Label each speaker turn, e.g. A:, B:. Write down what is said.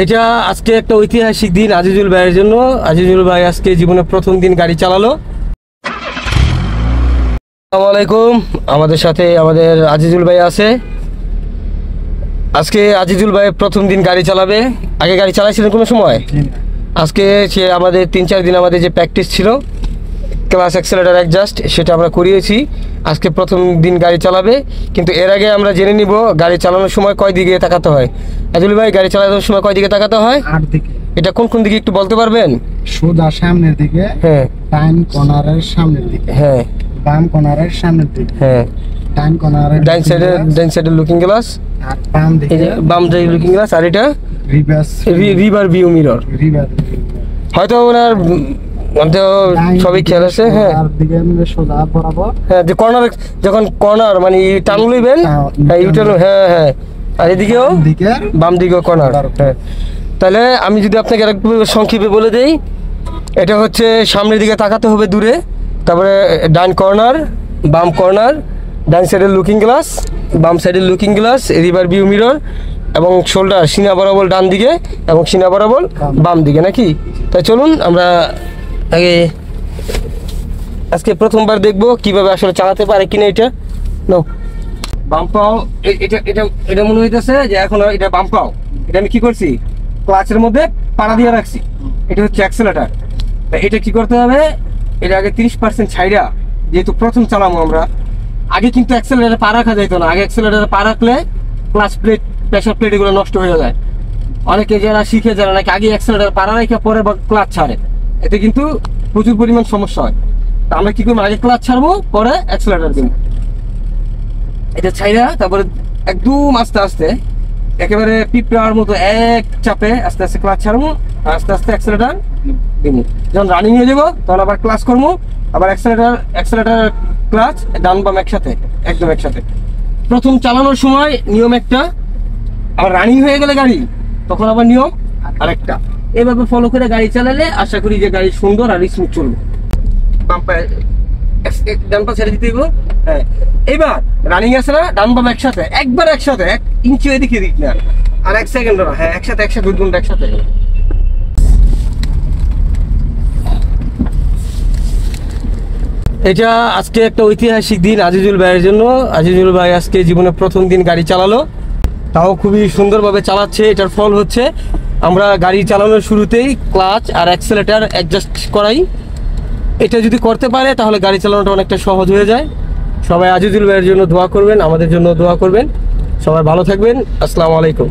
A: এটা আজকে একটা ঐতিহাসিক দিন আজিজুল ভাইয়ের জন্য। আজিজুল ভাই আজকে জীবনের প্রথম দিন গাড়ি চালালো। আসসালামু আলাইকুম। আমাদের সাথে আমাদের আজিজুল ভাই আছে। আজকে আজিজুল ভাই প্রথম দিন গাড়ি চালাবে। আগে গাড়ি চালাইছিলেন কোনো সময়? আজকে সে আমাদের 3-4 দিন আমাদের যে প্র্যাকটিস ছিল ক্লাস অ্যাক্সেলারেটর অ্যাডজাস্ট, সেটা আমরা করিয়েছি। আজকে প্রথম দিন গাড়ি চালাবে, কিন্তু এর আগে আমরা জেনে নিব গাড়ি চালানোর সময় কয় দিকে তাকাতে হয়। আজিজুল ভাই, গাড়ি চালানোর সময় কয় দিকে তাকাতে হয়?
B: 8 দিকে।
A: এটা কোন কোন দিকে একটু বলতে পারবেন?
B: সোজা সামনের দিকে,
A: হ্যাঁ।
B: ডান কর্নারের সামনের দিকে,
A: হ্যাঁ।
B: বাম কর্নারের সামনের দিকে,
A: হ্যাঁ।
B: ডান কর্নারের
A: ডান সাইডের লুকিং গ্লাস,
B: আর বাম দিকে
A: বাম সাইডের লুকিং গ্লাস, আর এটা
B: রিভার্স
A: রিভার ভিউ মিরর। হয়তো ওনার সবই খেয়াল আছে। হ্যাঁ,
B: দিকে সোজা বরাবর।
A: হ্যাঁ, যে কর্নার, যখন কর্নার মানে টার্ন লইবেন, হ্যাঁ ইউটার্ন, হ্যাঁ হ্যাঁ, আর এদিকেও বাম দিকেও কর্নার। হ্যাঁ, তাহলে আমি যদি আপনাকে আরেকটু সংক্ষেপে বলে দেই, এটা হচ্ছে সামনের দিকে তাকাতে হবে দূরে, তারপরে ডান কর্নার, বাম কর্নার, ডান সাইডের লুকিং গ্লাস, বাম সাইডের looking glass, river view mirror, এবং শোল্ডার সিনা বরাবর ডান দিকে এবং সিনা বরাবর বাম দিকে, নাকি? তাই চলুন আমরা আজকে প্রথমবার দেখবো কিভাবে আসলে চালাতে পারে কিনা। এটা নো বাম পাও, এটা এটা এটা মনে হইতেছে যে এখন এটা বাম পাও। এটা আমি কি করছি, ক্লাচের মধ্যে পাড়া দিয়ে রাখছি। এটা হচ্ছে অ্যাক্সেলেটার। এটা কি করতে হবে, এটা আগে 30% ছাইড়া, যেহেতু প্রথম চালাবো আমরা। আগে কিন্তু অ্যাক্সেলেটারে পা রাখা যাইতো না। আগে অ্যাক্সেলেটারে পা রাখলে ক্লাচ প্লেট, প্রেসার প্লেট এগুলো নষ্ট হয়ে যায়। অনেকে যারা শিখে যারা নাকি আগে অ্যাক্সেলেটার পা রাখা পরে ক্লাচ ছাড়ে, এতে কিন্তু প্রচুর পরিমাণ সমস্যা হয়। তা আমরা কি করবো, আগে ক্লাচ ছাড়বো পরে অ্যাক্সেলেটার দিব। এটা ছাইড়া তারপরে একদম আস্তে আস্তে একেবারে পিঁপড়ার মতো এক চাপে আস্তে আস্তে ক্লাচ ছাড়বো, আস্তে আস্তে অ্যাক্সেলেটার দিব। যখন রানিং হয়ে যাবো তখন আবার ক্লাচ করবো, আবার অ্যাক্সেলেটার ক্লাচ ডান বাম একসাথে, একদম একসাথে। প্রথম চালানোর সময় নিয়ম একটা, আবার রানিং হয়ে গেলে গাড়ি তখন আবার নিয়ম আরেকটা। এভাবে ফলো করে গাড়ি চালালে আশা করি যে গাড়ি সুন্দর আর স্মুথ চলবে। ডান পা ছেড়ে দিতে দিব। হ্যাঁ, এইবার রানিং আছে না, ডান বাম একসাথে, একবার একসাথে, 1 ইঞ্চি এদিকে দিক না, আর 1 সেকেন্ড না। হ্যাঁ, একসাথে 2 ঘন্টা একসাথে। এটা আজকে একটা ঐতিহাসিক দিন আজিজুল ভাইয়ের জন্য। আজিজুল ভাই আজকে জীবনের প্রথম দিন গাড়ি চালালো, তাও খুবই সুন্দরভাবে চালাচ্ছে। এটার ফল হচ্ছে আমরা গাড়ি চালানোর শুরুতেই ক্লাচ আর অ্যাক্সেলেটার অ্যাডজাস্ট করাই। এটা যদি করতে পারে তাহলে গাড়ি চালানোটা অনেকটা সহজ হয়ে যায়। সবাই আজিজুল ভাইয়ের জন্য দোয়া করবেন, আমাদের জন্য দোয়া করবেন। সবাই ভালো থাকবেন। আসসালামু আলাইকুম।